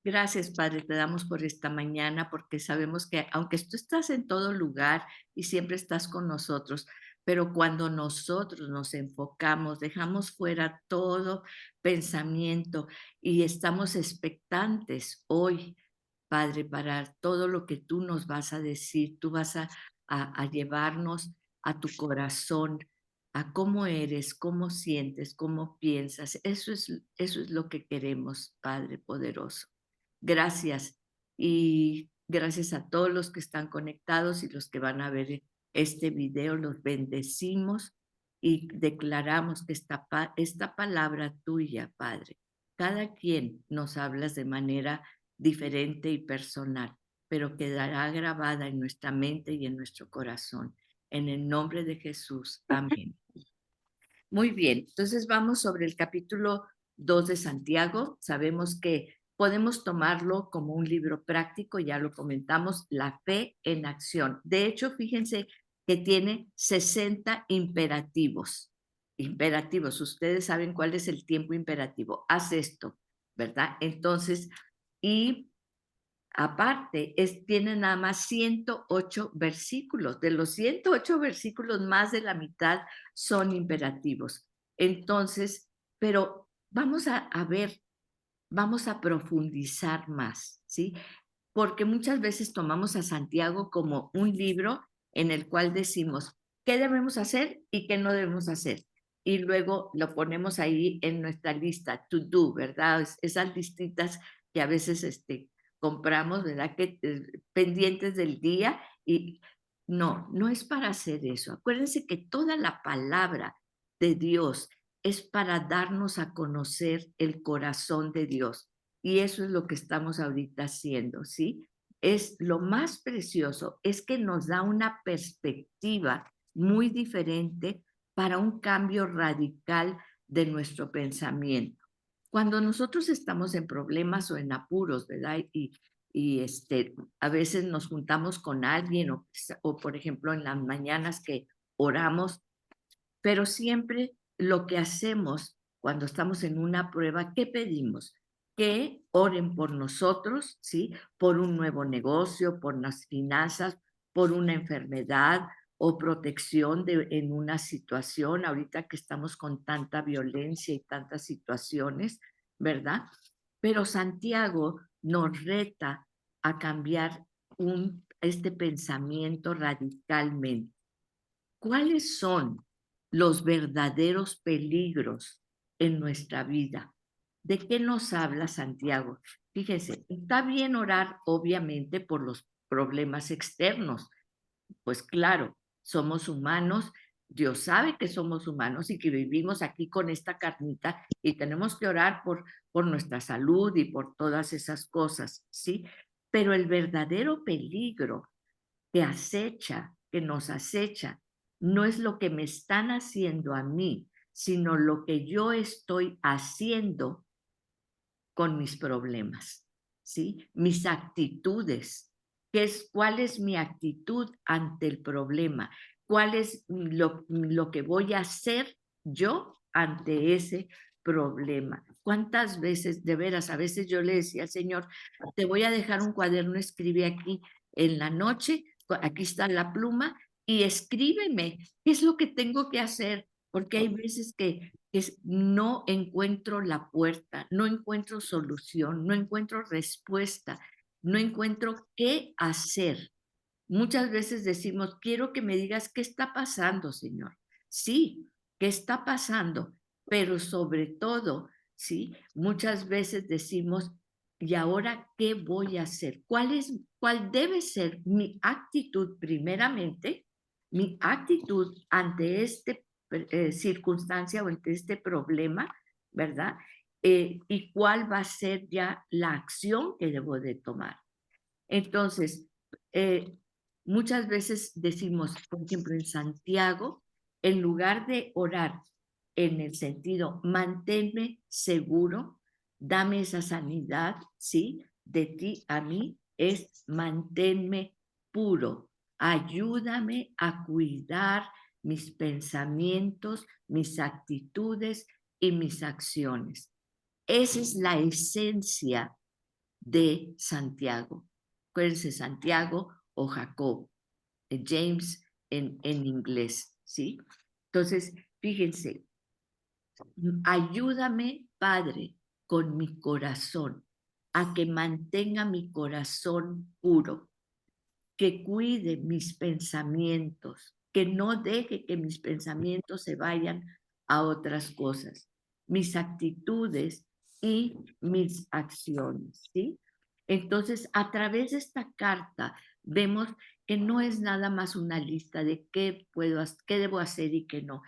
Gracias, Padre, te damos por esta mañana porque sabemos que aunque tú estás en todo lugar y siempre estás con nosotros, pero cuando nosotros nos enfocamos, dejamos fuera todo pensamiento y estamos expectantes hoy, Padre, para todo lo que tú nos vas a decir, tú vas a llevarnos a tu corazón, a cómo eres, cómo sientes, cómo piensas. Eso es lo que queremos, Padre poderoso. Gracias. Y gracias a todos los que están conectados y los que van a ver este video. Los bendecimos y declaramos que esta palabra tuya, Padre, cada quien nos hablas de manera diferente y personal, pero quedará grabada en nuestra mente y en nuestro corazón. En el nombre de Jesús. Amén. Muy bien, entonces vamos sobre el capítulo 2 de Santiago. Sabemos que podemos tomarlo como un libro práctico, ya lo comentamos, la fe en acción. De hecho, fíjense que tiene 60 imperativos. Imperativos, ustedes saben cuál es el tiempo imperativo. Haz esto, ¿verdad? Entonces, y aparte, tiene nada más 108 versículos. De los 108 versículos, más de la mitad son imperativos. Entonces, pero vamos a ver, vamos a profundizar más, ¿sí? Porque muchas veces tomamos a Santiago como un libro en el cual decimos qué debemos hacer y qué no debemos hacer. Y luego lo ponemos ahí en nuestra lista, to do, ¿verdad? Esas listitas que a veces compramos, ¿verdad? Que pendientes del día y no, no es para hacer eso. Acuérdense que toda la palabra de Dios es para darnos a conocer el corazón de Dios. Y eso es lo que estamos ahorita haciendo, ¿sí? Es lo más precioso, es que nos da una perspectiva muy diferente para un cambio radical de nuestro pensamiento. Cuando nosotros estamos en problemas o en apuros, ¿verdad? A veces nos juntamos con alguien o, por ejemplo, en las mañanas que oramos, pero siempre lo que hacemos cuando estamos en una prueba, ¿qué pedimos? Que oren por nosotros, ¿sí? Por un nuevo negocio, por las finanzas, por una enfermedad o protección en una situación, ahorita que estamos con tanta violencia y tantas situaciones, ¿verdad? Pero Santiago nos reta a cambiar este pensamiento radicalmente. ¿Cuáles son los verdaderos peligros en nuestra vida? ¿De qué nos habla Santiago? Fíjense, está bien orar obviamente por los problemas externos. Pues claro, somos humanos, Dios sabe que somos humanos y que vivimos aquí con esta carnita y tenemos que orar por nuestra salud y por todas esas cosas, ¿sí? Pero el verdadero peligro que acecha, que nos acecha, no es lo que me están haciendo a mí, sino lo que yo estoy haciendo con mis problemas, ¿sí? Mis actitudes, cuál es mi actitud ante el problema, cuál es lo que voy a hacer yo ante ese problema. ¿Cuántas veces, de veras, a veces yo le decía al Señor, te voy a dejar un cuaderno, escribe aquí en la noche, aquí está la pluma y escríbeme qué es lo que tengo que hacer, porque hay veces que no encuentro la puerta, no encuentro solución, no encuentro respuesta, no encuentro qué hacer. Muchas veces decimos, quiero que me digas qué está pasando, Señor. Sí, qué está pasando, pero sobre todo, sí, muchas veces decimos, ¿y ahora qué voy a hacer? Cuál debe ser mi actitud primeramente? Mi actitud ante circunstancia o ante este problema, ¿verdad? Y cuál va a ser ya la acción que debo de tomar. Entonces, eh, muchas veces decimos, por ejemplo, en Santiago, en lugar de orar en el sentido, manténme seguro, dame esa sanidad, ¿sí? De ti a mí, es manténme puro, ayúdame a cuidar mis pensamientos, mis actitudes y mis acciones. Esa es la esencia de Santiago. Acuérdense, Santiago o Jacob, James en inglés, ¿sí? Entonces, fíjense, ayúdame, Padre, con mi corazón, a que mantenga mi corazón puro, que cuide mis pensamientos, que no deje que mis pensamientos se vayan a otras cosas, mis actitudes y mis acciones, ¿sí? Entonces, a través de esta carta vemos que no es nada más una lista de qué debo hacer y qué no.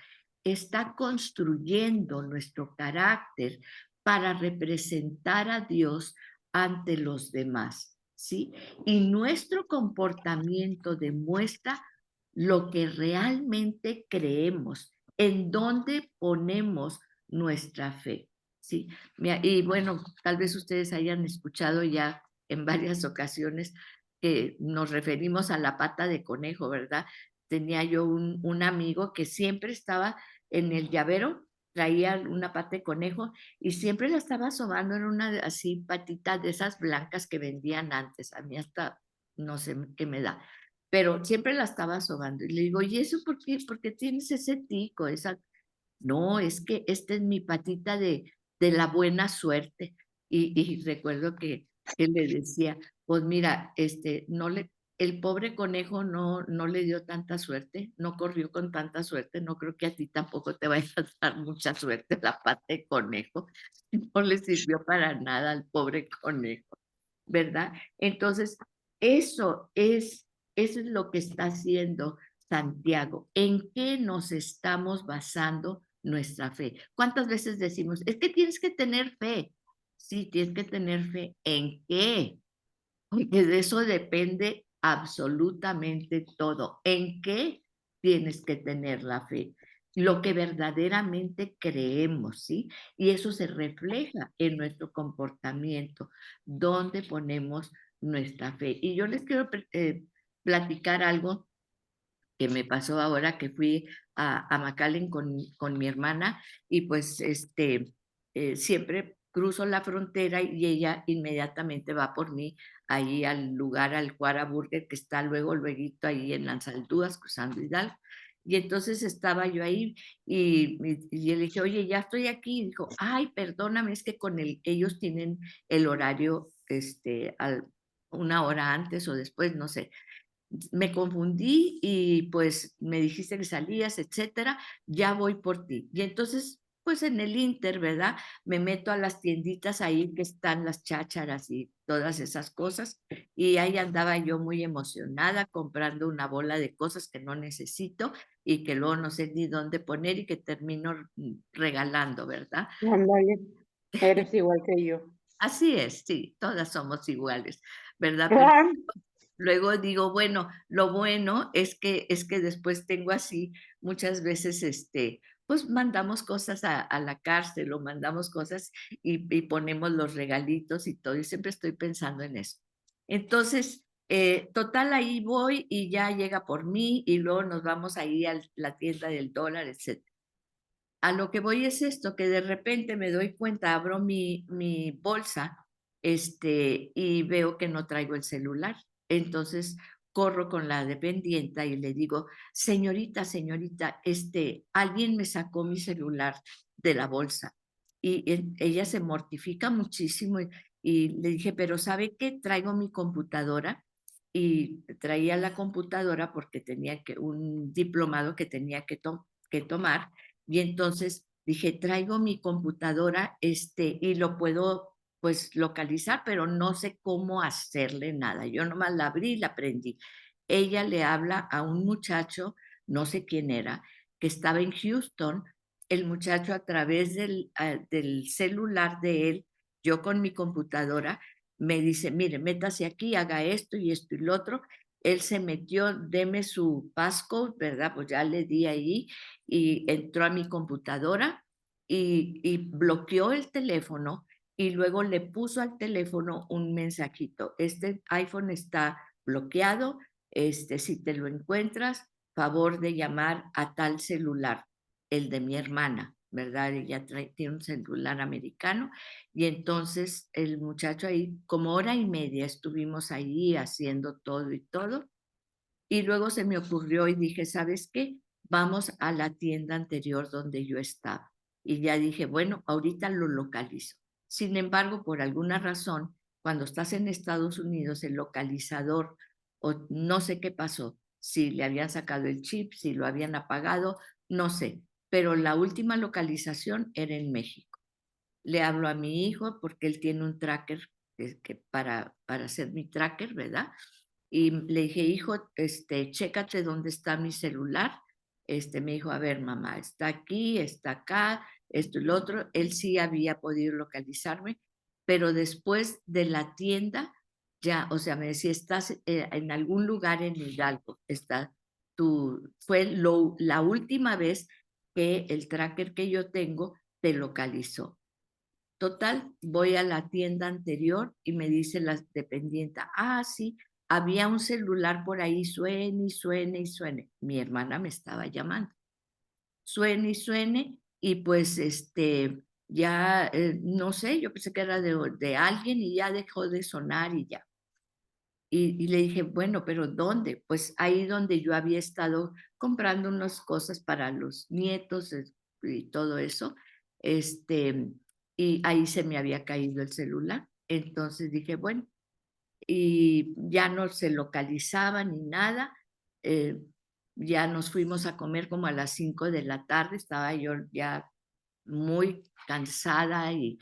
Está construyendo nuestro carácter para representar a Dios ante los demás, ¿sí? Y nuestro comportamiento demuestra lo que realmente creemos, en dónde ponemos nuestra fe, ¿sí? Y bueno, tal vez ustedes hayan escuchado ya en varias ocasiones que nos referimos a la pata de conejo, ¿verdad? Tenía yo un amigo que siempre estaba en el llavero, traía una pata de conejo y siempre la estaba sobando en una así patita de esas blancas que vendían antes. A mí hasta no sé qué me da, pero siempre la estaba sobando. Y le digo, ¿y eso por qué? ¿Por qué tienes ese tico? Esa... No, es que esta es mi patita de la buena suerte. Y recuerdo que le decía, pues mira, no le, el pobre conejo no le dio tanta suerte, no corrió con tanta suerte, no creo que a ti tampoco te vaya a dar mucha suerte la pata de conejo, no le sirvió para nada al pobre conejo, ¿verdad? Entonces, eso eso es lo que está haciendo Santiago. ¿En qué nos estamos basando nuestra fe? ¿Cuántas veces decimos, es que tienes que tener fe? Sí, tienes que tener fe. ¿En qué? Porque de eso depende absolutamente todo. ¿En qué tienes que tener la fe? Lo que verdaderamente creemos, ¿sí? Y eso se refleja en nuestro comportamiento, donde ponemos nuestra fe. Y yo les quiero platicar algo que me pasó ahora que fui a McAllen con mi hermana y pues siempre cruzo la frontera y ella inmediatamente va por mí ahí al lugar, al Cuara Burger que está luego ahí en Las Aldúas, cruzando Hidalgo. Y entonces estaba yo ahí y le dije, oye, ya estoy aquí. Y dijo, ay, perdóname, es que ellos tienen el horario una hora antes o después, no sé, me confundí y pues me dijiste que salías, etcétera, ya voy por ti. Y entonces, pues en el Inter, ¿verdad? Me meto a las tienditas ahí que están las chácharas y todas esas cosas. Y ahí andaba yo muy emocionada comprando una bola de cosas que no necesito y que luego no sé ni dónde poner y que termino regalando, ¿verdad? Ándale, eres igual que yo. Así es, sí, todas somos iguales, ¿verdad? Pero Ah, luego digo, bueno, lo bueno es que después tengo así muchas veces, pues mandamos cosas a la cárcel o mandamos cosas y ponemos los regalitos y todo, y siempre estoy pensando en eso. Entonces, total, ahí voy y ya llega por mí y luego nos vamos ahí a la tienda del dólar, etcétera. A lo que voy es esto, que de repente me doy cuenta, abro mi bolsa, y veo que no traigo el celular. Entonces corro con la dependienta y le digo, señorita, señorita, alguien me sacó mi celular de la bolsa. Y ella se mortifica muchísimo y le dije, pero ¿sabe qué? Traigo mi computadora y traía la computadora porque tenía un diplomado que tenía que tomar y entonces dije, traigo mi computadora, y lo puedo pues localizar, pero no sé cómo hacerle nada. Yo nomás la abrí y la prendí. Ella le habla a un muchacho, no sé quién era, que estaba en Houston. El muchacho a través del celular de él, yo con mi computadora, me dice, mire, métase aquí, haga esto y esto y lo otro. Él se metió, deme su passcode, ¿verdad? Pues ya le di ahí y entró a mi computadora y bloqueó el teléfono y luego le puso al teléfono un mensajito. Este iPhone está bloqueado, si te lo encuentras, favor de llamar a tal celular, el de mi hermana, ¿verdad? Ella tiene un celular americano y entonces el muchacho ahí, como hora y media estuvimos ahí haciendo todo y todo. Y luego se me ocurrió y dije, ¿sabes qué? Vamos a la tienda anterior donde yo estaba. Y ya dije, bueno, ahorita lo localizo. Sin embargo, por alguna razón, cuando estás en Estados Unidos, el localizador, o no sé qué pasó, si le habían sacado el chip, si lo habían apagado, no sé. Pero la última localización era en México. Le hablo a mi hijo porque él tiene un tracker para ser mi tracker, ¿verdad? Y le dije, hijo, chécate dónde está mi celular. Me dijo, a ver, mamá, está aquí, está acá, esto y lo otro. Él sí había podido localizarme, pero después de la tienda, ya, o sea, me decía, estás en algún lugar en Hidalgo, fue la última vez que el tracker que yo tengo te localizó. Total, voy a la tienda anterior y me dice la dependiente, ah, sí, había un celular por ahí, suene y suene y suene. Mi hermana me estaba llamando, suene y suene, y pues ya, no sé, yo pensé que era de alguien y ya dejó de sonar y ya. Y le dije, bueno, pero ¿dónde? Pues ahí donde yo había estado comprando unas cosas para los nietos y todo eso, este, y ahí se me había caído el celular. Entonces dije, bueno, y ya no se localizaba ni nada. eh, ya nos fuimos a comer como a las 5 de la tarde, estaba yo ya muy cansada y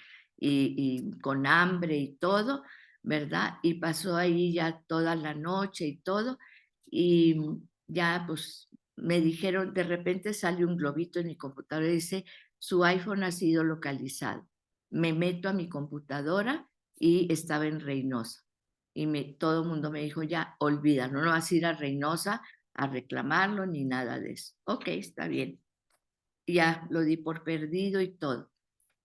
con hambre y todo, ¿verdad? Y pasó ahí ya toda la noche y todo, y ya pues me dijeron, de repente sale un globito en mi computadora y dice, su iPhone ha sido localizado. Me meto a mi computadora y estaba en Reynosa. Y todo el mundo me dijo, ya, olvida, no vas a ir a Reynosa a reclamarlo ni nada de eso. Ok, está bien. Ya lo di por perdido y todo.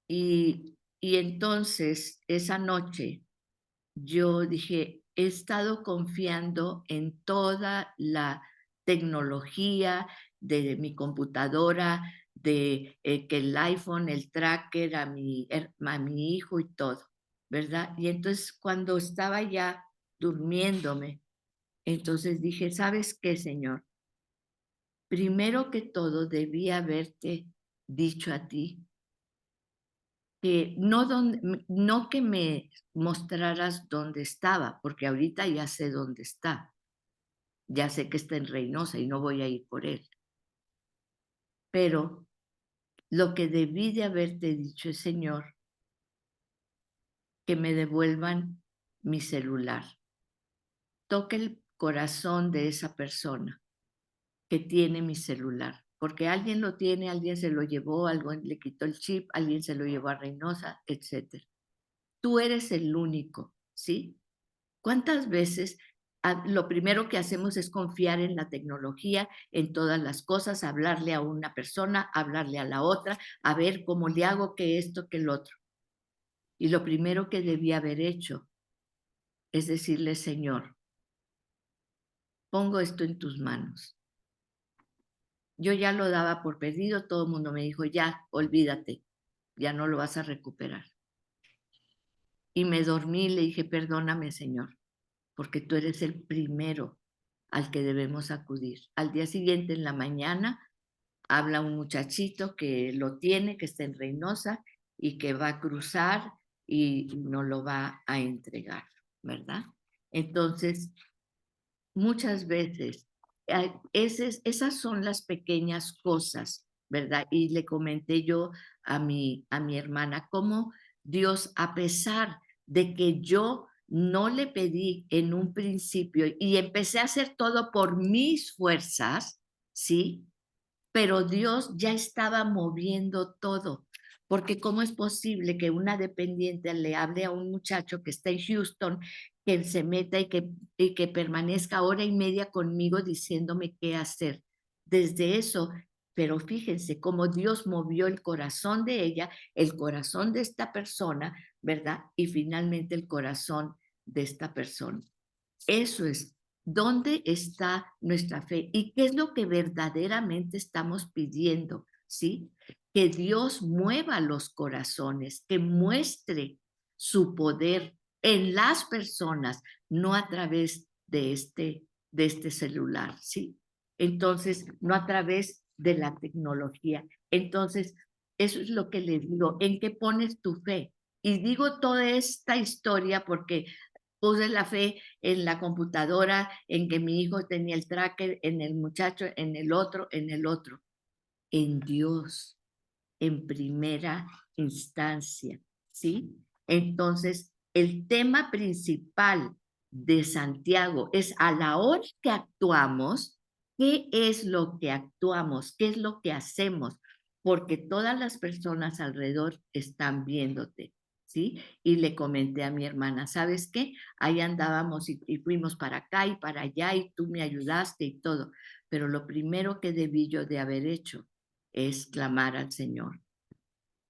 Y entonces esa noche yo dije, he estado confiando en toda la tecnología de mi computadora, de que el iPhone, el tracker, a mi hijo y todo, ¿verdad? Y entonces cuando estaba ya durmiéndome, entonces dije, ¿sabes qué, Señor? Primero que todo, debí haberte dicho a ti que no que me mostraras dónde estaba, porque ahorita ya sé dónde está, ya sé que está en Reynosa y no voy a ir por él, pero lo que debí de haberte dicho es, Señor, que me devuelvan mi celular. Toque el corazón de esa persona que tiene mi celular, porque alguien lo tiene, alguien se lo llevó, alguien le quitó el chip, alguien se lo llevó a Reynosa, etcétera. Tú eres el único, ¿sí? ¿Cuántas veces lo primero que hacemos es confiar en la tecnología, en todas las cosas, hablarle a una persona, hablarle a la otra, a ver cómo le hago que esto, que el otro? Y lo primero que debí haber hecho es decirle, Señor, pongo esto en tus manos. Yo ya lo daba por perdido, todo el mundo me dijo, ya, olvídate, ya no lo vas a recuperar. Y me dormí y le dije, perdóname, Señor, porque tú eres el primero al que debemos acudir. Al día siguiente, en la mañana, habla un muchachito que lo tiene, que está en Reynosa y que va a cruzar y no lo va a entregar, ¿verdad? Entonces, muchas veces, esas son las pequeñas cosas, ¿verdad? Y le comenté yo a mi hermana cómo Dios, a pesar de que yo no le pedí en un principio y empecé a hacer todo por mis fuerzas, ¿sí? Pero Dios ya estaba moviendo todo, porque ¿cómo es posible que una dependiente le hable a un muchacho que está en Houston, que se meta y que permanezca hora y media conmigo diciéndome qué hacer? Desde eso, pero fíjense cómo Dios movió el corazón de ella, el corazón de esta persona, ¿verdad? Y finalmente el corazón de esta persona. Eso es, ¿dónde está nuestra fe? ¿Y qué es lo que verdaderamente estamos pidiendo? ¿Sí? que Dios mueva los corazones, que muestre su poder en las personas, no a través de este celular, ¿sí? Entonces, no a través de la tecnología. Entonces, eso es lo que le digo, ¿en qué pones tu fe? Y digo toda esta historia porque puse la fe en la computadora, en que mi hijo tenía el tracker, en el muchacho, en el otro, en Dios en primera instancia, ¿sí? Entonces, el tema principal de Santiago es a la hora que actuamos, ¿qué es lo que actuamos? ¿Qué es lo que hacemos? Porque todas las personas alrededor están viéndote, ¿sí? Y le comenté a mi hermana, ¿sabes qué? Ahí andábamos y fuimos para acá y para allá y tú me ayudaste y todo, pero lo primero que debí yo de haber hecho es clamar al Señor,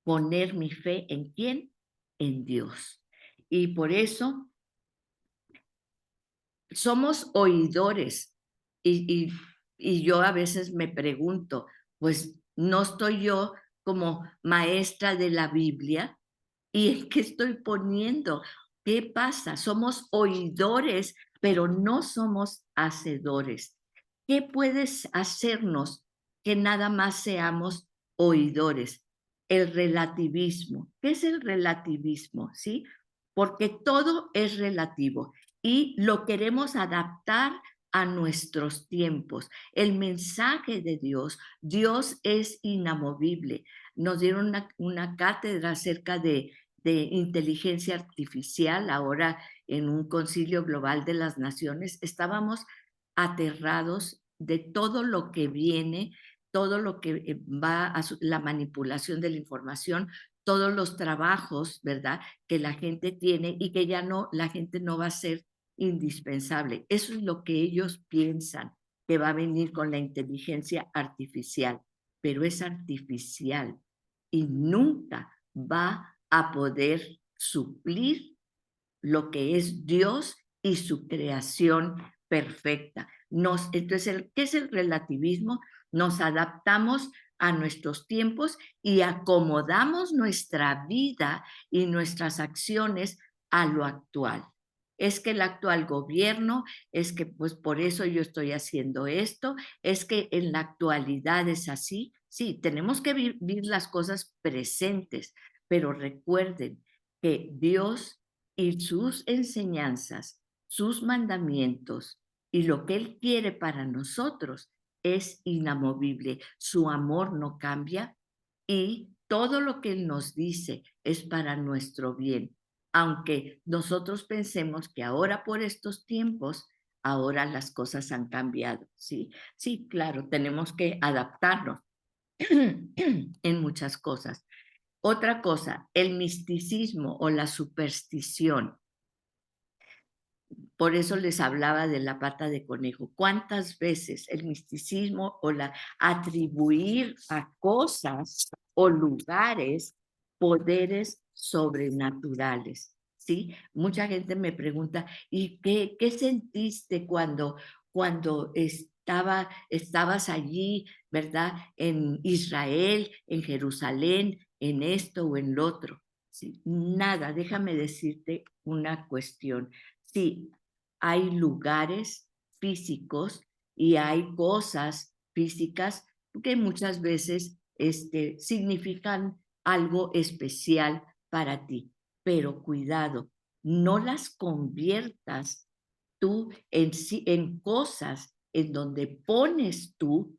poner mi fe en quién, en Dios. Y por eso somos oidores. Y, y, y yo a veces me pregunto, pues no estoy yo como maestra de la Biblia, ¿y en qué estoy poniendo? ¿Qué pasa? Somos oidores, pero no somos hacedores. ¿Qué puedes hacernos que nada más seamos oidores? El relativismo. ¿Qué es el relativismo? ¿Sí? Porque todo es relativo y lo queremos adaptar a nuestros tiempos. El mensaje de Dios, Dios es inamovible. Nos dieron una cátedra acerca de inteligencia artificial ahora en un concilio global de las naciones. Estábamos aterrados de todo lo que viene, todo lo que va a la manipulación de la información, todos los trabajos, ¿verdad?, que la gente tiene y que ya no, la gente no va a ser indispensable. Eso es lo que ellos piensan que va a venir con la inteligencia artificial, pero es artificial y nunca va a poder suplir lo que es Dios y su creación perfecta. Entonces, ¿qué es el relativismo? Nos adaptamos a nuestros tiempos y acomodamos nuestra vida y nuestras acciones a lo actual. Es que el actual gobierno, es que pues por eso yo estoy haciendo esto, es que en la actualidad es así. Sí, tenemos que vivir las cosas presentes, pero recuerden que Dios y sus enseñanzas, sus mandamientos y lo que Él quiere para nosotros es inamovible. Su amor no cambia y todo lo que Él nos dice es para nuestro bien. Aunque nosotros pensemos que ahora por estos tiempos, ahora las cosas han cambiado, ¿sí? Sí, claro, tenemos que adaptarnos en muchas cosas. Otra cosa, el misticismo o la superstición. Por eso les hablaba de la pata de conejo. ¿Cuántas veces el misticismo o la atribuir a cosas o lugares poderes sobrenaturales? ¿Sí? Mucha gente me pregunta, ¿y qué sentiste cuando estabas allí, ¿verdad? En Israel, en Jerusalén, en esto o en lo otro. ¿Sí? Nada, déjame decirte una cuestión. Sí, hay lugares físicos y hay cosas físicas que muchas veces significan algo especial para ti, pero cuidado, no las conviertas tú en cosas en donde pones tú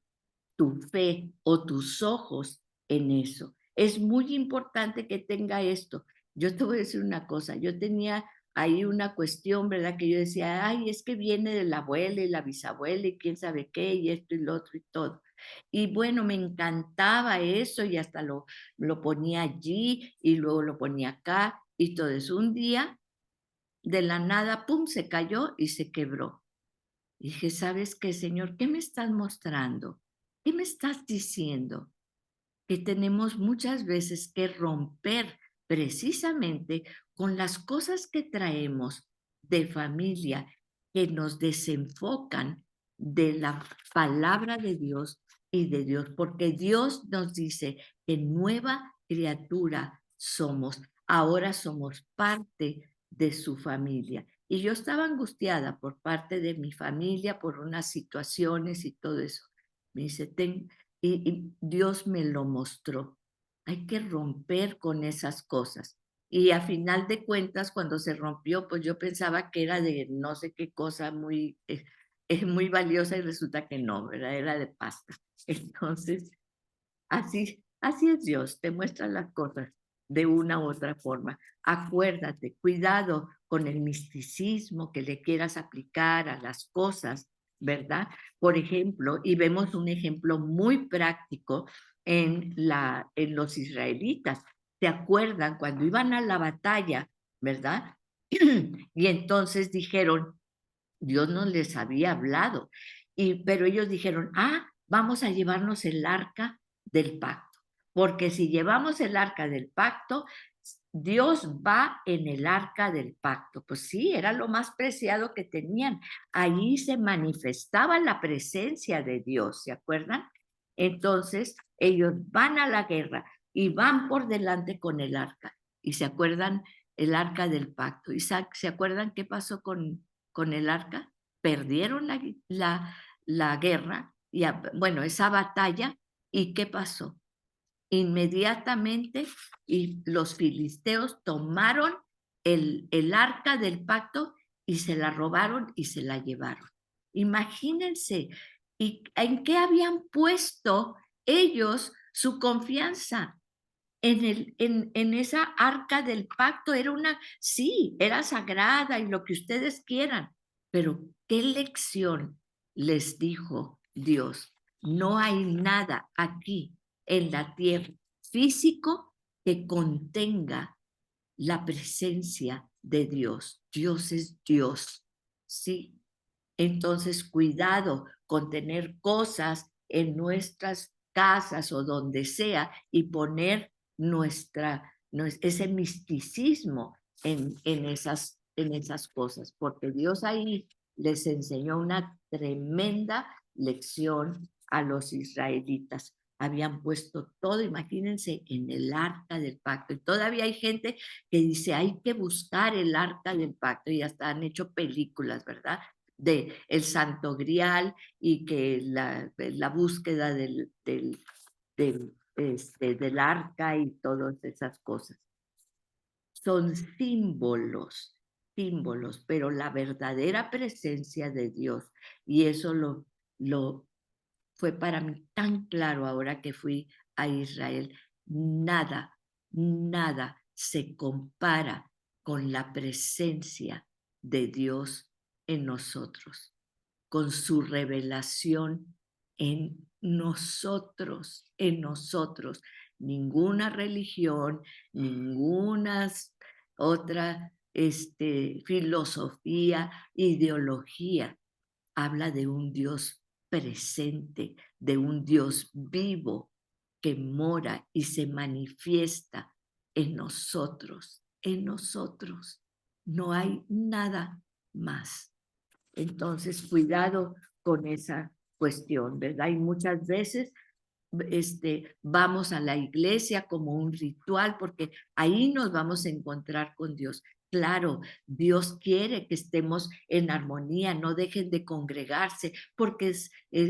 tu fe o tus ojos en eso. Es muy importante que tenga esto. Yo te voy a decir una cosa, yo tenía ahí una cuestión, ¿verdad? Que yo decía, ay, es que viene de la abuela y la bisabuela y quién sabe qué, y esto y lo otro y todo. Y bueno, me encantaba eso y hasta lo ponía allí y luego lo ponía acá y todo eso. Un día, de la nada, pum, se cayó y se quebró. Y dije, ¿sabes qué, Señor? ¿Qué me estás mostrando? ¿Qué me estás diciendo? Que tenemos muchas veces que romper precisamente con las cosas que traemos de familia que nos desenfocan de la palabra de Dios y de Dios, porque Dios nos dice que nueva criatura somos. Ahora somos parte de su familia. Y yo estaba angustiada por parte de mi familia, por unas situaciones y todo eso. Me dice, y Dios me lo mostró. Hay que romper con esas cosas. Y a final de cuentas, cuando se rompió, pues yo pensaba que era de no sé qué cosa muy, es muy valiosa y resulta que no, ¿verdad? Era de pasta. Entonces, así es Dios, te muestra las cosas de una u otra forma. Acuérdate, cuidado con el misticismo que le quieras aplicar a las cosas, ¿verdad? Por ejemplo, y vemos un ejemplo muy práctico en los israelitas. ¿Se acuerdan cuando iban a la batalla, verdad? Y entonces dijeron, Dios no les había hablado. Pero ellos dijeron, vamos a llevarnos el arca del pacto, porque si llevamos el arca del pacto, Dios va en el arca del pacto. Pues sí, era lo más preciado que tenían. Allí se manifestaba la presencia de Dios, ¿se acuerdan? Entonces, ellos van a la guerra y van por delante con el arca. Y se acuerdan el arca del pacto. ¿Y se acuerdan qué pasó con el arca? Perdieron la guerra, y bueno, esa batalla, ¿y qué pasó? Inmediatamente y los filisteos tomaron el arca del pacto y se la robaron y se la llevaron. Imagínense, ¿y en qué habían puesto ellos su confianza? En esa arca del pacto sí, era sagrada y lo que ustedes quieran, pero ¿qué lección les dijo Dios? No hay nada aquí en la tierra físico que contenga la presencia de Dios. Dios es Dios, ¿sí? Entonces, cuidado con tener cosas en nuestras casas o donde sea y poner ese misticismo en esas cosas, porque Dios ahí les enseñó una tremenda lección a los israelitas. Habían puesto todo, imagínense, en el arca del pacto. Y todavía hay gente que dice, hay que buscar el arca del pacto y hasta han hecho películas, ¿verdad? De el Santo Grial y que la búsqueda del arca y todas esas cosas. Son símbolos, pero la verdadera presencia de Dios, y eso lo fue para mí tan claro ahora que fui a Israel, nada se compara con la presencia de Dios en nosotros, con su revelación en nosotros. Ninguna religión, ninguna otra filosofía, ideología habla de un Dios presente, de un Dios vivo que mora y se manifiesta en nosotros, en nosotros. No hay nada más. Entonces, cuidado con esa cuestión, ¿verdad? Y muchas veces vamos a la iglesia como un ritual porque ahí nos vamos a encontrar con Dios. Claro, Dios quiere que estemos en armonía, no dejen de congregarse porque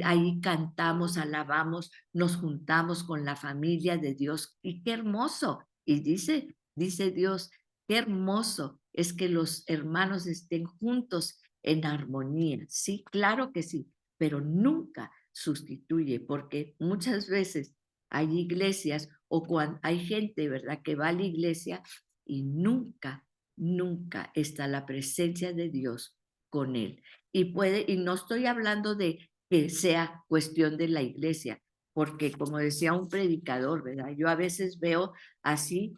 ahí cantamos, alabamos, nos juntamos con la familia de Dios y qué hermoso. Y dice Dios, qué hermoso es que los hermanos estén juntos en armonía. Sí, claro que sí, pero nunca sustituye, porque muchas veces hay iglesias o cuando hay gente, ¿verdad?, que va a la iglesia y nunca está la presencia de Dios con él. Y no estoy hablando de que sea cuestión de la iglesia, porque como decía un predicador, ¿verdad? Yo a veces veo así,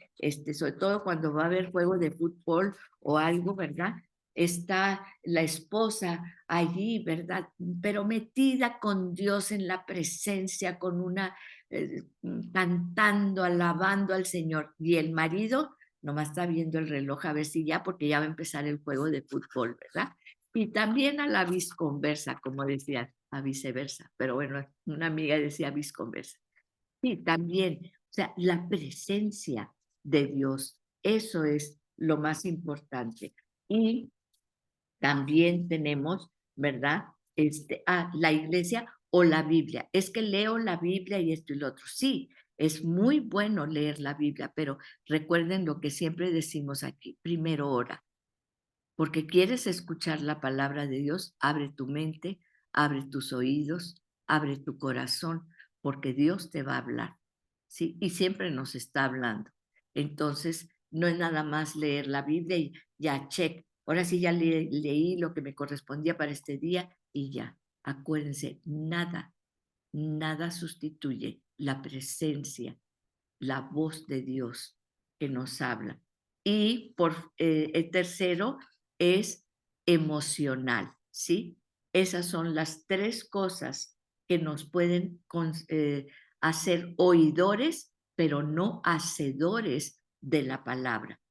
sobre todo cuando va a haber juego de fútbol o algo, ¿verdad? Está la esposa allí, ¿verdad? Pero metida con Dios en la presencia, cantando, alabando al Señor. Y el marido nomás está viendo el reloj a ver si ya, porque ya va a empezar el juego de fútbol, ¿verdad? Y también a la visconversa, como decían. a viceversa, pero bueno, una amiga decía visconversa. Sí, también, o sea, la presencia de Dios, eso es lo más importante. Y también tenemos, ¿verdad? La iglesia o la Biblia. Es que leo la Biblia y esto y lo otro. Sí, es muy bueno leer la Biblia, pero recuerden lo que siempre decimos aquí, primero ora, porque quieres escuchar la palabra de Dios, abre tu mente, abre tus oídos, abre tu corazón, porque Dios te va a hablar, ¿sí? Y siempre nos está hablando. Entonces, no es nada más leer la Biblia y ya, check. Ahora sí ya leí lo que me correspondía para este día y ya. Acuérdense, nada, nada sustituye la presencia, la voz de Dios que nos habla. Y el tercero es emocional, ¿sí? Esas son las tres cosas que nos pueden hacer oidores, pero no hacedores de la palabra,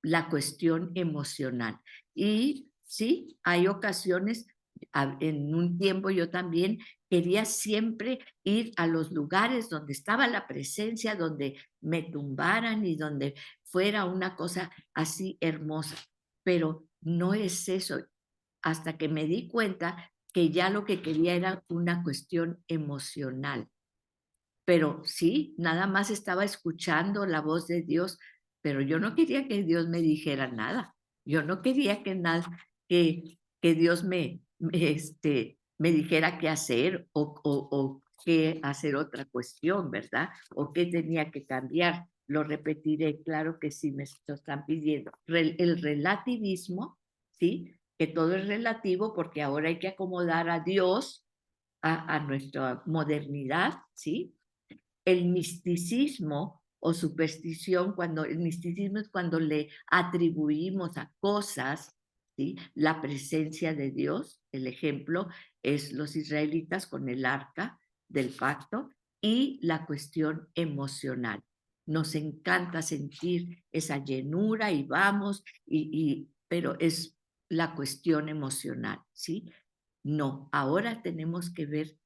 la cuestión emocional. Y sí, hay ocasiones, en un tiempo yo también quería siempre ir a los lugares donde estaba la presencia, donde me tumbaran y donde fuera una cosa así hermosa, pero no es eso, hasta que me di cuenta que ya lo que quería era una cuestión emocional. Pero sí, nada más estaba escuchando la voz de Dios, pero yo no quería que Dios me dijera nada. Yo no quería que nada, que Dios me dijera qué hacer o qué hacer otra cuestión, ¿verdad? O qué tenía que cambiar. Lo repetiré, claro que sí, me lo están pidiendo. El relativismo, ¿sí? Que todo es relativo porque ahora hay que acomodar a Dios a nuestra modernidad, ¿sí? El misticismo o superstición, cuando el misticismo es cuando le atribuimos a cosas, ¿sí? La presencia de Dios. El ejemplo es los israelitas con el arca del pacto y la cuestión emocional. Nos encanta sentir esa llenura y vamos, pero es la cuestión emocional, ¿sí? No, ahora tenemos que ver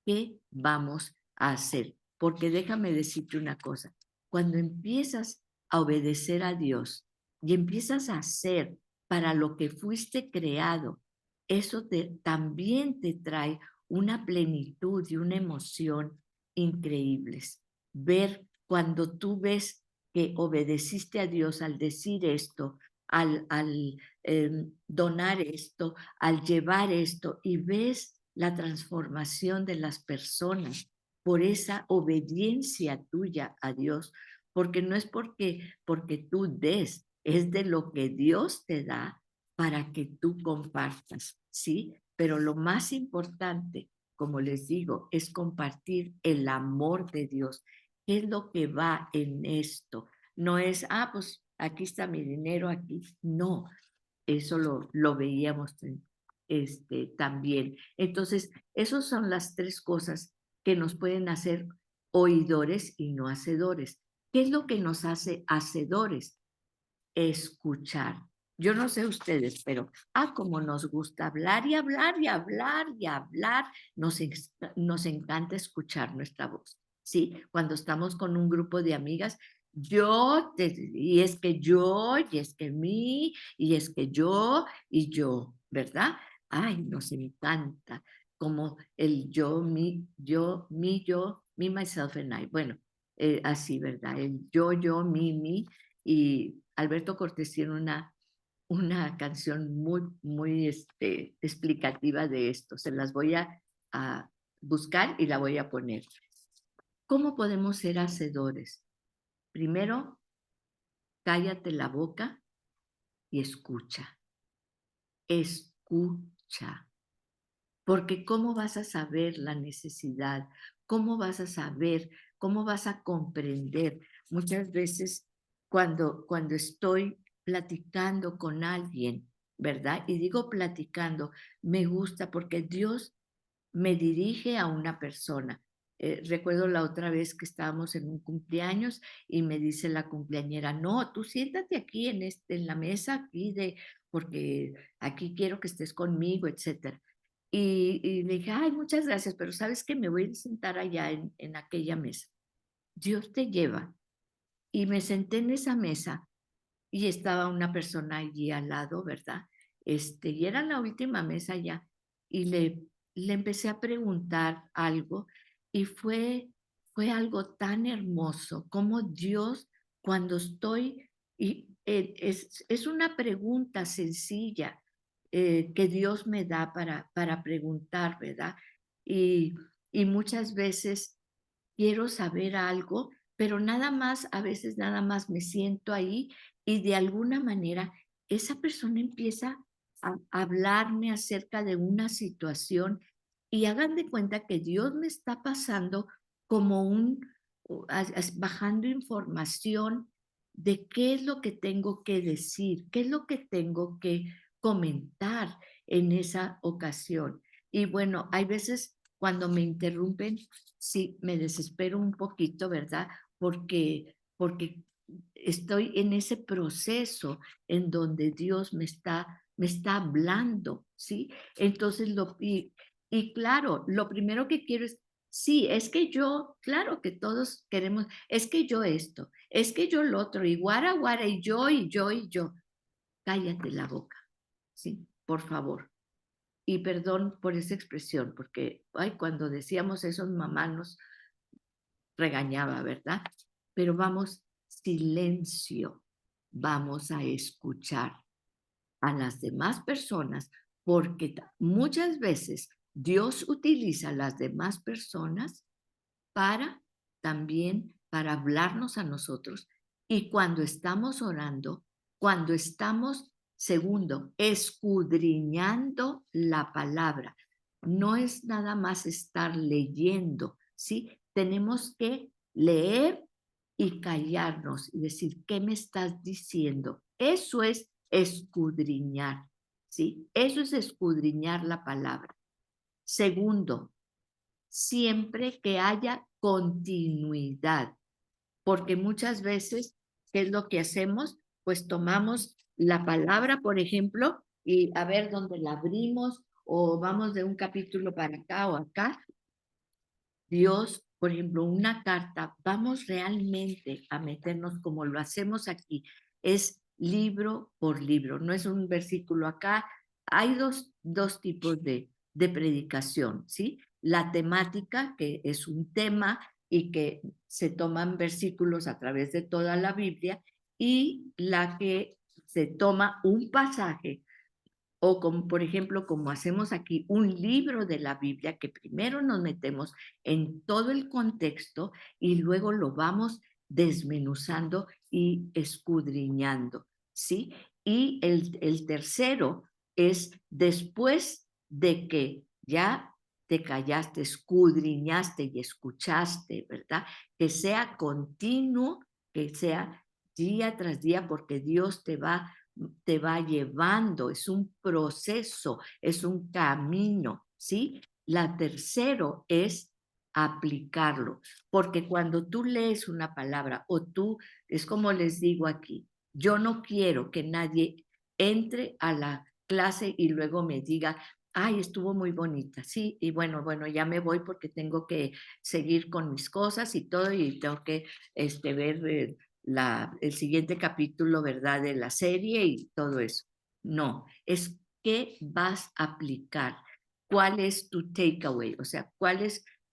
qué vamos a hacer. Porque déjame decirte una cosa, cuando empiezas a obedecer a Dios y empiezas a hacer para lo que fuiste creado, eso también te trae una plenitud y una emoción increíbles. Ver cuando tú ves que obedeciste a Dios al decir esto, al donar esto, al llevar esto y ves la transformación de las personas por esa obediencia tuya a Dios, porque no es porque tú des, es de lo que Dios te da para que tú compartas, ¿sí? Pero lo más importante, como les digo, es compartir el amor de Dios. ¿Qué es lo que va en esto? No es, pues aquí está mi dinero, aquí. No, eso lo veíamos también. Entonces, esas son las tres cosas que nos pueden hacer oidores y no hacedores. ¿Qué es lo que nos hace hacedores? Escuchar. Yo no sé ustedes, pero como nos gusta hablar y hablar y hablar y hablar, nos encanta escuchar nuestra voz, ¿sí? Cuando estamos con un grupo de amigas, y es que yo, y es que mí, y es que y yo, ¿verdad? Ay, nos encanta, como el yo, me, myself and I. Bueno, así, ¿verdad? El yo, mi, y Alberto Cortés tiene una canción muy explicativa de esto. Se las voy a buscar y la voy a poner. ¿Cómo podemos ser hacedores? Primero, cállate la boca y escucha. Escucha. Porque ¿cómo vas a saber la necesidad? ¿Cómo vas a saber? ¿Cómo vas a comprender? Muchas veces cuando estoy platicando con alguien, ¿verdad? Y digo platicando, me gusta porque Dios me dirige a una persona. Recuerdo la otra vez que estábamos en un cumpleaños y me dice la cumpleañera, no, tú siéntate aquí en la mesa aquí porque aquí quiero que estés conmigo, etcétera. Y le dije: "Ay, muchas gracias, pero ¿sabes qué? Me voy a sentar allá en aquella mesa". Dios te lleva. Y me senté en esa mesa y estaba una persona allí al lado, ¿verdad? Y era la última mesa ya, y le empecé a preguntar algo, y fue algo tan hermoso, como Dios, cuando estoy es una pregunta sencilla, que Dios me da para preguntar, ¿verdad? Y y muchas veces quiero saber algo, pero nada más, a veces nada más me siento ahí y de alguna manera esa persona empieza a hablarme acerca de una situación y hagan de cuenta que Dios me está pasando como bajando información de qué es lo que tengo que decir, qué es lo que tengo que comentar en esa ocasión. Y bueno, hay veces cuando me interrumpen, sí, me desespero un poquito, ¿verdad? Porque estoy en ese proceso en donde Dios me está hablando, ¿sí? Entonces, y claro, lo primero que quiero es, sí, es que yo, claro que todos queremos, es que yo esto, es que yo lo otro, y guara, guara, y yo, y yo, y yo. Cállate la boca, ¿sí? Por favor. Y perdón por esa expresión, porque, ay, cuando decíamos eso, mi mamá nos regañaba, ¿verdad? Pero vamos, silencio, vamos a escuchar a las demás personas, porque muchas veces Dios utiliza a las demás personas para también, para hablarnos a nosotros. Y cuando estamos orando, cuando estamos, segundo, escudriñando la palabra, no es nada más estar leyendo, ¿sí? Tenemos que leer y callarnos y decir, ¿qué me estás diciendo? Eso es escudriñar, ¿sí? Eso es escudriñar la palabra. Segundo, siempre que haya continuidad, porque muchas veces, ¿qué es lo que hacemos? Pues tomamos la palabra, por ejemplo, y a ver dónde la abrimos, o vamos de un capítulo para acá o acá. Dios, por ejemplo, una carta, vamos realmente a meternos como lo hacemos aquí, es libro por libro, no es un versículo acá. Hay dos tipos de predicación, ¿sí? La temática, que es un tema y que se toman versículos a través de toda la Biblia, y la que se toma un pasaje o como, por ejemplo, como hacemos aquí, un libro de la Biblia que primero nos metemos en todo el contexto y luego lo vamos desmenuzando y escudriñando, ¿sí? Y el tercero es después de que ya te callaste, escudriñaste y escuchaste, ¿verdad? Que sea continuo, que sea día tras día, porque Dios te va llevando, es un proceso, es un camino, ¿sí? La tercero es aplicarlo, porque cuando tú lees una palabra o tú, es como les digo aquí, yo no quiero que nadie entre a la clase y luego me diga, ay, estuvo muy bonita, sí, y bueno, bueno, ya me voy porque tengo que seguir con mis cosas y todo, y tengo que ver el siguiente capítulo, ¿verdad? De la serie y todo eso. No, es qué vas a aplicar, cuál es tu takeaway, o sea,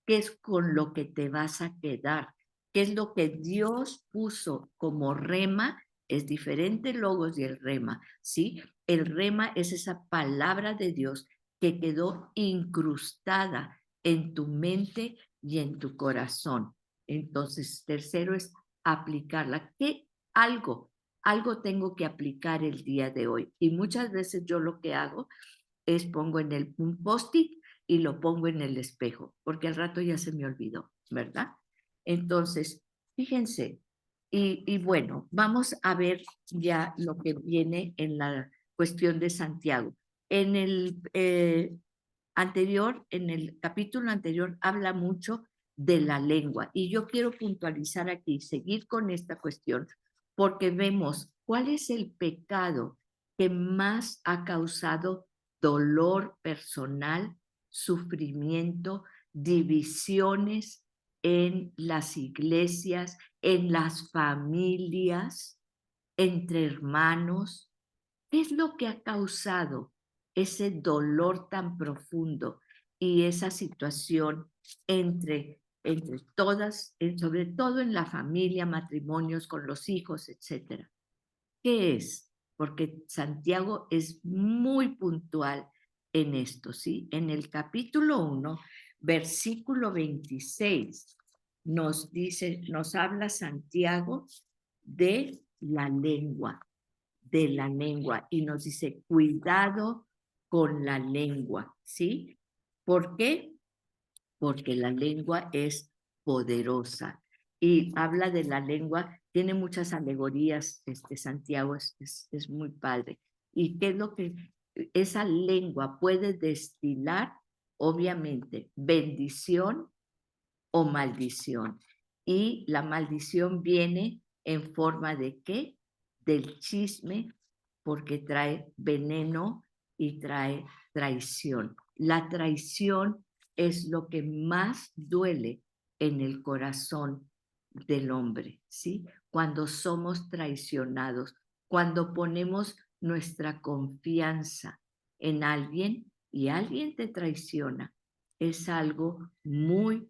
qué es con lo que te vas a quedar, qué es lo que Dios puso como rema, es diferente el logos y el rema, ¿sí? El rema es esa palabra de Dios que quedó incrustada en tu mente y en tu corazón. Entonces, tercero es aplicarla. ¿Qué algo tengo que aplicar el día de hoy? Y muchas veces yo lo que hago es pongo un post-it y lo pongo en el espejo, porque al rato ya se me olvidó, ¿verdad? Entonces, fíjense, y bueno, vamos a ver ya lo que viene en la cuestión de Santiago. En el en el capítulo anterior, habla mucho de la lengua. Y yo quiero puntualizar aquí, seguir con esta cuestión, porque vemos cuál es el pecado que más ha causado dolor personal sufrimiento, divisiones en las iglesias, en las familias, entre hermanos. ¿Qué es lo que ha causado ese dolor tan profundo y esa situación entre todas, sobre todo en la familia, matrimonios con los hijos, etcétera? ¿Qué es? Porque Santiago es muy puntual en esto, ¿sí? En el capítulo 1, versículo 26, nos dice, nos habla Santiago de la lengua, y nos dice, cuidado con la lengua, ¿sí? ¿Por qué? Porque la lengua es poderosa. Y habla de la lengua, tiene muchas alegorías, Santiago es muy padre. ¿Y qué es lo que esa lengua puede destilar? Obviamente, bendición o maldición. Y la maldición viene en forma de ¿qué? Del chisme, porque trae veneno y trae traición. La traición es lo que más duele en el corazón del hombre, ¿sí? Cuando somos traicionados, cuando ponemos nuestra confianza en alguien y alguien te traiciona, es algo muy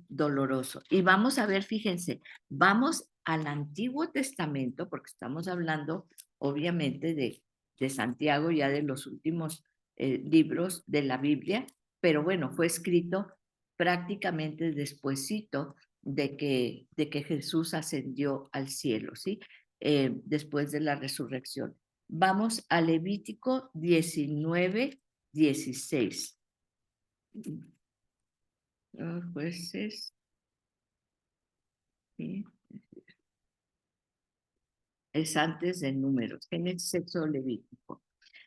doloroso. Y vamos a ver, fíjense, vamos al Antiguo Testamento, porque estamos hablando obviamente de Santiago, ya de los últimos libros de la Biblia, pero bueno, fue escrito prácticamente despuesito de que Jesús ascendió al cielo, ¿sí? Después de la resurrección. Vamos a Levítico 19:16. Jueces, ¿sí? Es antes de Números, Génesis, Éxodo, Levítico.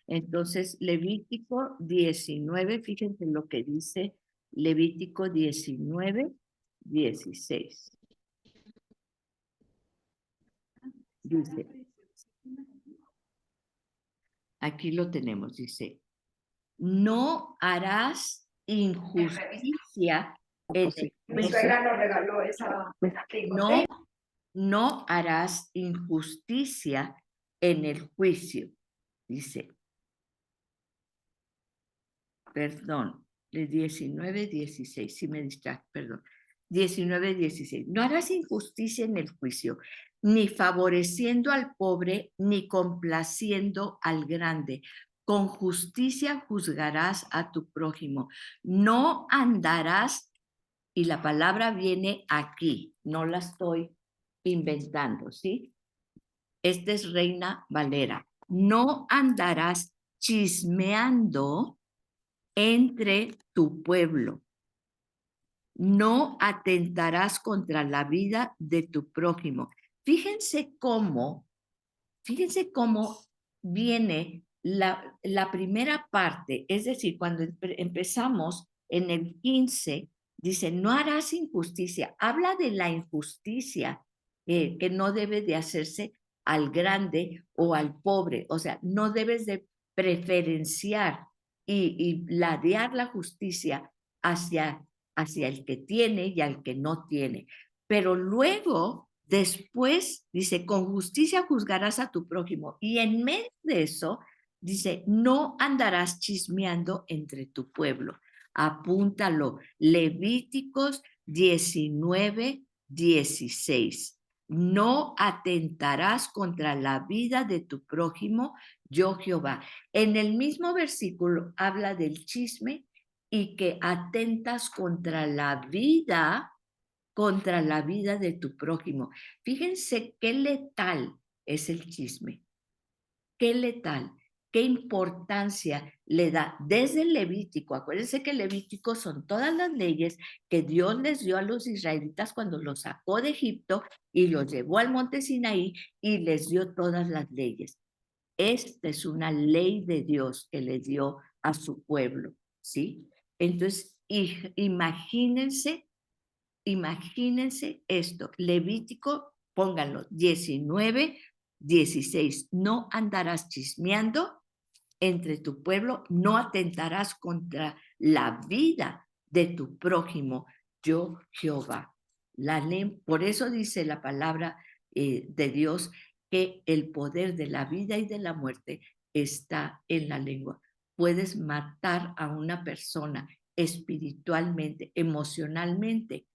Entonces, Levítico 19, fíjense lo que dice Levítico 19:16. Dice, aquí lo tenemos, dice, no harás injusticia en el Mi juicio. suegra nos regaló esa. No, no harás injusticia en el juicio. Dice, perdón, de 19:16, sí me distraje, perdón. 19:16. No harás injusticia en el juicio, ni favoreciendo al pobre, ni complaciendo al grande. Con justicia juzgarás a tu prójimo. No andarás, y la palabra viene aquí, no la estoy inventando, ¿sí? Esta es Reina Valera. No andarás chismeando entre tu pueblo. No atentarás contra la vida de tu prójimo. Fíjense cómo viene la primera parte, es decir, cuando empezamos en el 15, dice, no harás injusticia. Habla de la injusticia que no debe de hacerse al grande o al pobre. O sea, no debes de preferenciar y ladear la justicia hacia el que tiene y al que no tiene. Pero luego, después, dice, con justicia juzgarás a tu prójimo. Y en medio de eso, dice, no andarás chismeando entre tu pueblo. Apúntalo, Levíticos 19:16. No atentarás contra la vida de tu prójimo, yo Jehová. En el mismo versículo habla del chisme y que atentas contra la vida de tu prójimo. Fíjense qué letal es el chisme, qué letal, qué importancia le da desde el Levítico. Acuérdense que el Levítico son todas las leyes que Dios les dio a los israelitas cuando los sacó de Egipto y los llevó al monte Sinaí y les dio todas las leyes. Esta es una ley de Dios que le dio a su pueblo, ¿sí? Entonces, imagínense esto, Levítico, pónganlo, 19:16. No andarás chismeando entre tu pueblo, no atentarás contra la vida de tu prójimo, yo Jehová. Por eso dice la palabra de Dios que el poder de la vida y de la muerte está en la lengua. Puedes matar a una persona espiritualmente, emocionalmente,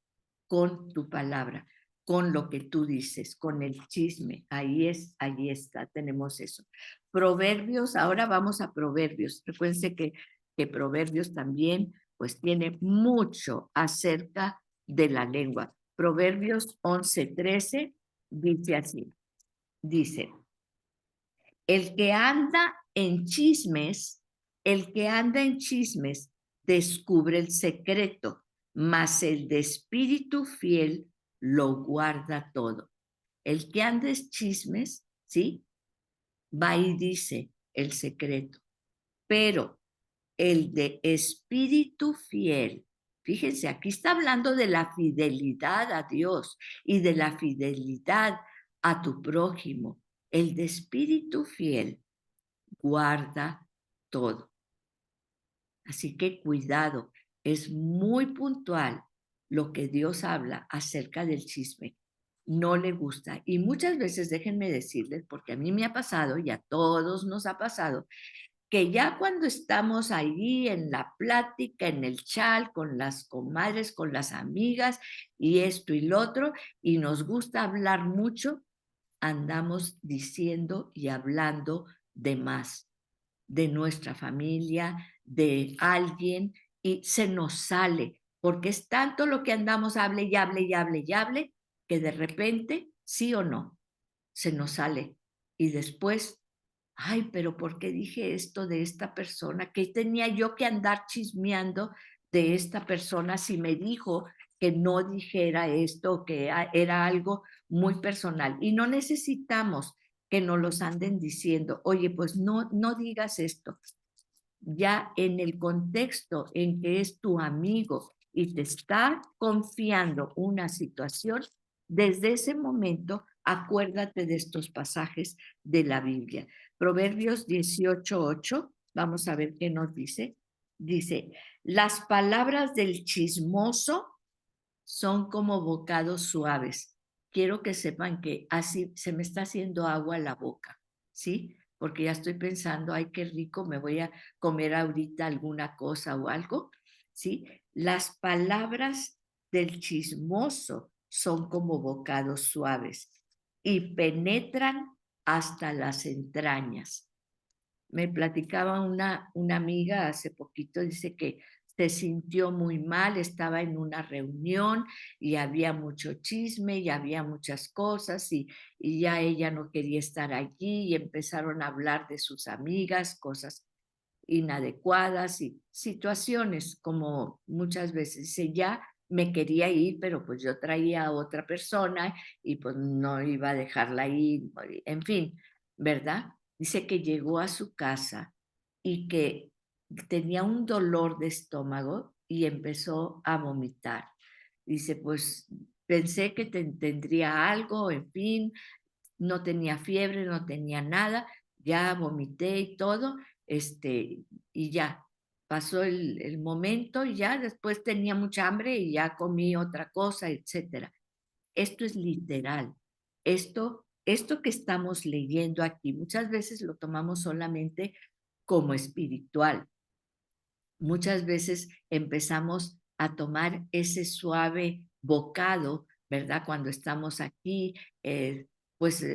con tu palabra, con lo que tú dices, con el chisme. Ahí está, tenemos eso. Proverbios, ahora vamos a Proverbios. Recuérdense que Proverbios también pues tiene mucho acerca de la lengua. Proverbios 11:13 dice así, dice, el que anda en chismes, el que anda en chismes descubre el secreto, mas el de espíritu fiel lo guarda todo. El que anda en chismes, ¿sí? Va y dice el secreto, pero el de espíritu fiel, fíjense, aquí está hablando de la fidelidad a Dios y de la fidelidad a tu prójimo. El de espíritu fiel guarda todo. Así que cuidado, es muy puntual lo que Dios habla acerca del chisme. No le gusta. Y muchas veces, déjenme decirles, porque a mí me ha pasado y a todos nos ha pasado, que ya cuando estamos ahí en la plática, en el chat, con las comadres, con las amigas y esto y lo otro, y nos gusta hablar mucho, andamos diciendo y hablando de más, de nuestra familia, de alguien, y se nos sale, porque es tanto lo que andamos, hable y hable y hable y hable, que de repente, sí o no, se nos sale. Y después, ay, pero ¿por qué dije esto de esta persona? ¿Qué tenía yo que andar chismeando de esta persona si me dijo que no dijera esto, que era algo muy personal? Y no necesitamos que nos los anden diciendo, oye, pues no digas esto. Ya en el contexto en que es tu amigo y te está confiando una situación, desde ese momento acuérdate de estos pasajes de la Biblia. Proverbios 18:8, vamos a ver qué nos dice. Dice, las palabras del chismoso son como bocados suaves. Quiero que sepan que así se me está haciendo agua la boca, ¿sí? Porque ya estoy pensando, ay, qué rico, me voy a comer ahorita alguna cosa o algo, ¿sí? Las palabras del chismoso son como bocados suaves y penetran hasta las entrañas. Me platicaba una amiga hace poquito, dice que se sintió muy mal, estaba en una reunión y había mucho chisme y había muchas cosas y ya ella no quería estar allí y empezaron a hablar de sus amigas, cosas inadecuadas y situaciones como muchas veces dice, ya me quería ir, pero pues yo traía a otra persona y pues no iba a dejarla ir, en fin, ¿verdad? Dice que llegó a su casa y que tenía un dolor de estómago y empezó a vomitar. Dice, pues pensé que tendría algo, en fin, no tenía fiebre, no tenía nada, ya vomité y todo, y ya, pasó el momento y ya después tenía mucha hambre y ya comí otra cosa, etcétera. Esto es literal. Esto que estamos leyendo aquí, muchas veces lo tomamos solamente como espiritual. Muchas veces empezamos a tomar ese suave bocado, ¿verdad? Cuando estamos aquí, pues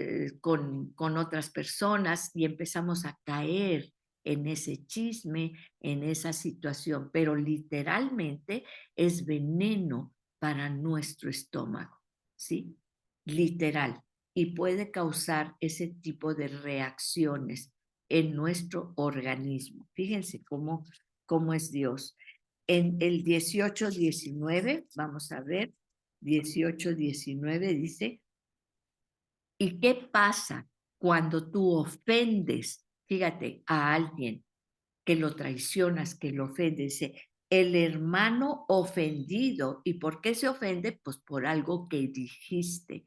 con otras personas y empezamos a caer en ese chisme, en esa situación, pero literalmente es veneno para nuestro estómago, ¿sí? Literal. Y puede causar ese tipo de reacciones en nuestro organismo. Fíjense cómo es Dios. En el 18:19, vamos a ver, 18:19 dice, ¿y qué pasa cuando tú ofendes, fíjate, a alguien que lo traicionas, que lo ofendes? Dice, el hermano ofendido, ¿y por qué se ofende? Pues por algo que dijiste.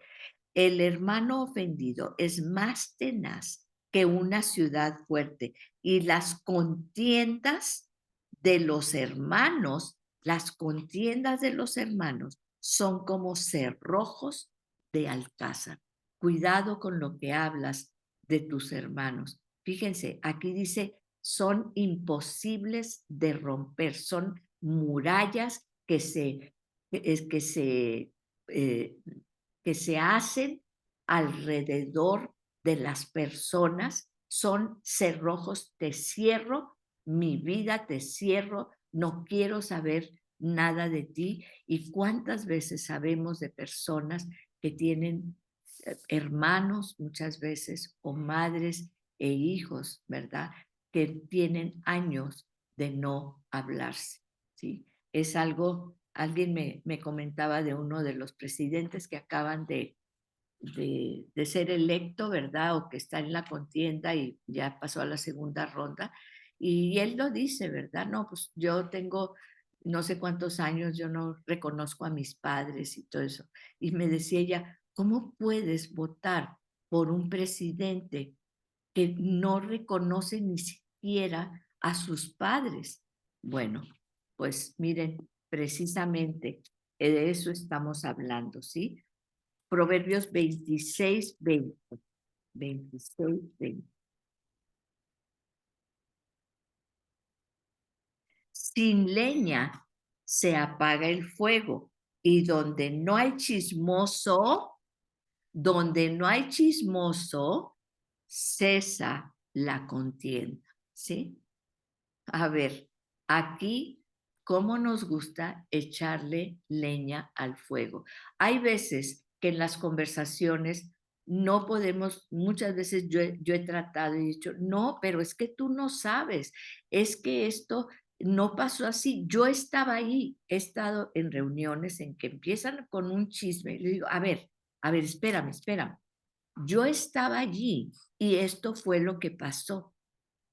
El hermano ofendido es más tenaz que una ciudad fuerte. Y las contiendas de los hermanos, las contiendas de los hermanos son como cerrojos de alcázar. Cuidado con lo que hablas de tus hermanos. Fíjense, aquí dice, son imposibles de romper, son murallas que se, eh, que se hacen alrededor de las personas, son cerrojos, te cierro, mi vida te cierro, no quiero saber nada de ti. ¿Y cuántas veces sabemos de personas que tienen hermanos muchas veces o madres e hijos, ¿verdad? Que tienen años de no hablarse, ¿sí? Es algo, alguien me comentaba de uno de los presidentes que acaban de ser electo, ¿verdad? O que está en la contienda y ya pasó a la segunda ronda. Y él lo dice, ¿verdad? No, pues yo tengo no sé cuántos años, yo no reconozco a mis padres y todo eso. Y me decía ella, ¿cómo puedes votar por un presidente que no reconoce ni siquiera a sus padres? Bueno, pues miren, precisamente de eso estamos hablando, ¿sí? Proverbios 26, 20. 26, 20. Sin leña se apaga el fuego y donde no hay chismoso, cesa la contienda, ¿sí? A ver, aquí, ¿cómo nos gusta echarle leña al fuego? Hay veces que en las conversaciones no podemos, muchas veces yo he tratado y dicho, no, pero es que tú no sabes, es que esto no pasó así. Yo estaba ahí, he estado en reuniones en que empiezan con un chisme y le digo, a ver, espérame, espérame. Yo estaba allí y esto fue lo que pasó.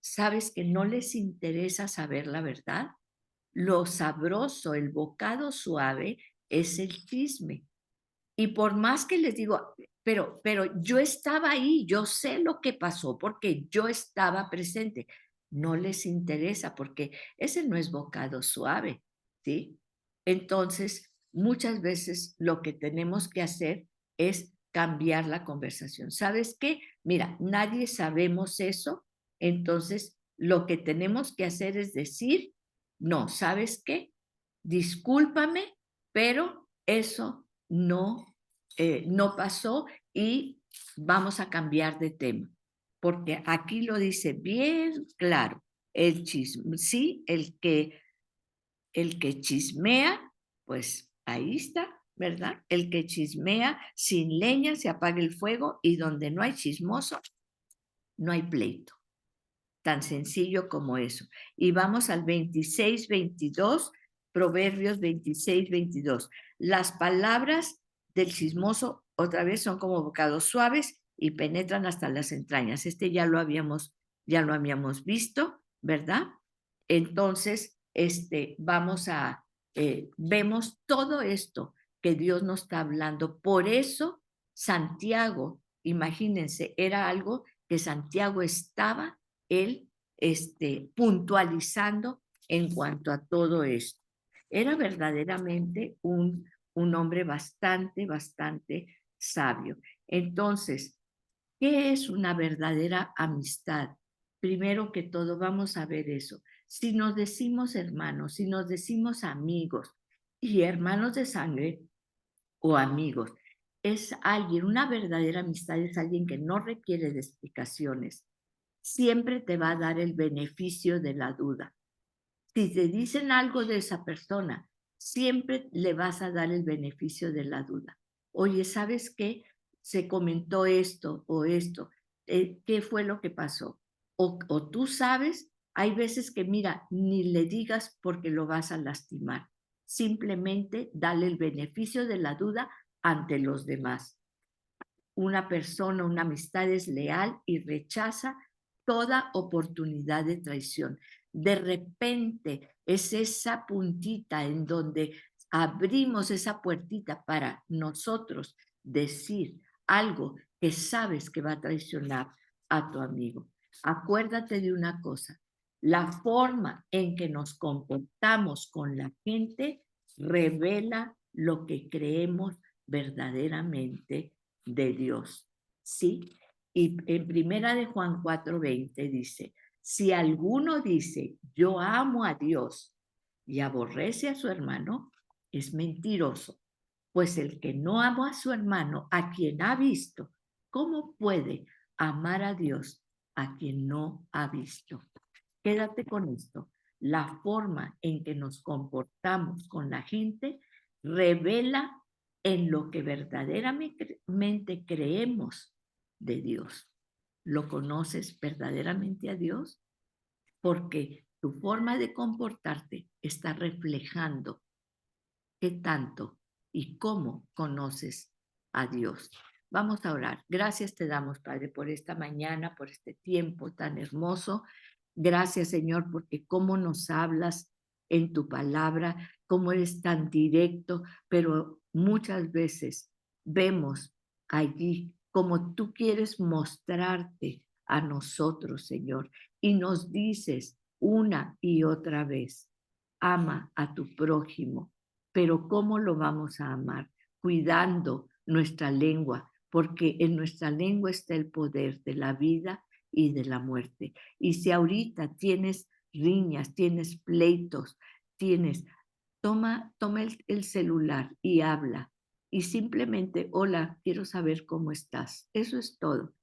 ¿Sabes que no les interesa saber la verdad? Lo sabroso, el bocado suave es el chisme. Y por más que les digo, pero yo estaba ahí, yo sé lo que pasó porque yo estaba presente. No les interesa porque ese no es bocado suave, ¿sí? Entonces, muchas veces lo que tenemos que hacer es cambiar la conversación. ¿Sabes qué? Mira, nadie sabemos eso, entonces lo que tenemos que hacer es decir, no, ¿sabes qué? Discúlpame, pero eso no pasó y vamos a cambiar de tema, porque aquí lo dice bien claro, el chisme, sí, el que chismea, pues ahí está, ¿verdad? El que chismea, sin leña se apaga el fuego y donde no hay chismoso, no hay pleito. Tan sencillo como eso. Y vamos al 26, 22, Proverbios 26, 22. Las palabras del chismoso otra vez son como bocados suaves y penetran hasta las entrañas. Este ya lo habíamos visto, ¿verdad? Entonces, vemos todo esto que Dios nos está hablando. Por eso, Santiago, imagínense, era algo que Santiago estaba él puntualizando en cuanto a todo esto. Era verdaderamente un hombre bastante, bastante sabio. Entonces, ¿qué es una verdadera amistad? Primero que todo, vamos a ver eso. Si nos decimos hermanos, si nos decimos amigos y hermanos de sangre o amigos, es alguien, una verdadera amistad es alguien que no requiere de explicaciones, siempre te va a dar el beneficio de la duda. Si te dicen algo de esa persona, siempre le vas a dar el beneficio de la duda. Oye, ¿sabes qué? Se comentó esto o esto. ¿Qué fue lo que pasó? O tú sabes, hay veces que, mira, ni le digas porque lo vas a lastimar. Simplemente dale el beneficio de la duda ante los demás. Una persona, una amistad es leal y rechaza toda oportunidad de traición. De repente es esa puntita en donde abrimos esa puertita para nosotros decir algo que sabes que va a traicionar a tu amigo. Acuérdate de una cosa, la forma en que nos comportamos con la gente revela lo que creemos verdaderamente de Dios. ¿Sí? Y en primera de Juan 4:20 dice, si alguno dice, yo amo a Dios y aborrece a su hermano, es mentiroso, pues el que no ama a su hermano, a quien ha visto, ¿cómo puede amar a Dios a quien no ha visto? Quédate con esto. La forma en que nos comportamos con la gente revela en lo que verdaderamente creemos de Dios. ¿Lo conoces verdaderamente a Dios? Porque tu forma de comportarte está reflejando qué tanto y cómo conoces a Dios. Vamos a orar. Gracias te damos, Padre, por esta mañana, por este tiempo tan hermoso. Gracias, Señor, porque cómo nos hablas en tu palabra, cómo eres tan directo, pero muchas veces vemos allí como tú quieres mostrarte a nosotros, Señor, y nos dices una y otra vez, ama a tu prójimo, pero ¿cómo lo vamos a amar? Cuidando nuestra lengua, porque en nuestra lengua está el poder de la vida y de la muerte. Y si ahorita tienes riñas, tienes pleitos, toma el celular y habla. Y simplemente, hola, quiero saber cómo estás. Eso es todo.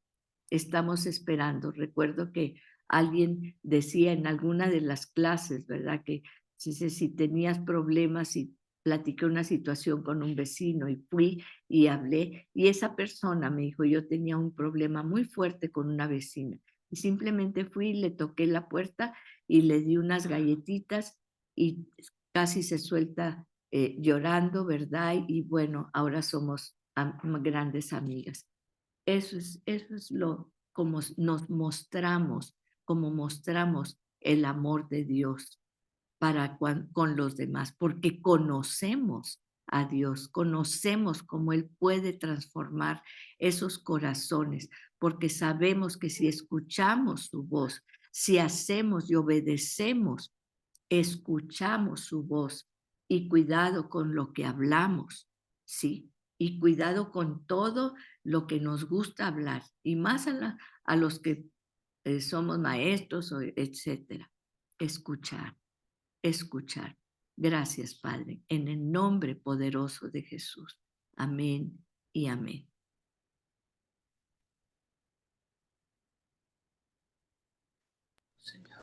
Estamos esperando. Recuerdo que alguien decía en alguna de las clases, ¿verdad? Que si tenías problemas y platiqué una situación con un vecino y fui y hablé y esa persona me dijo, yo tenía un problema muy fuerte con una vecina y simplemente fui y le toqué la puerta y le di unas galletitas y casi se suelta llorando, ¿verdad? Y bueno, ahora somos grandes amigas. Eso es lo como nos mostramos, como mostramos el amor de Dios con los demás, porque conocemos a Dios, conocemos cómo Él puede transformar esos corazones, porque sabemos que si escuchamos su voz, si hacemos y obedecemos, escuchamos su voz y cuidado con lo que hablamos, ¿sí? Y cuidado con todo lo que nos gusta hablar, y más a los que somos maestros, etcétera. Escuchar, escuchar. Gracias, Padre, en el nombre poderoso de Jesús. Amén y amén. Señor.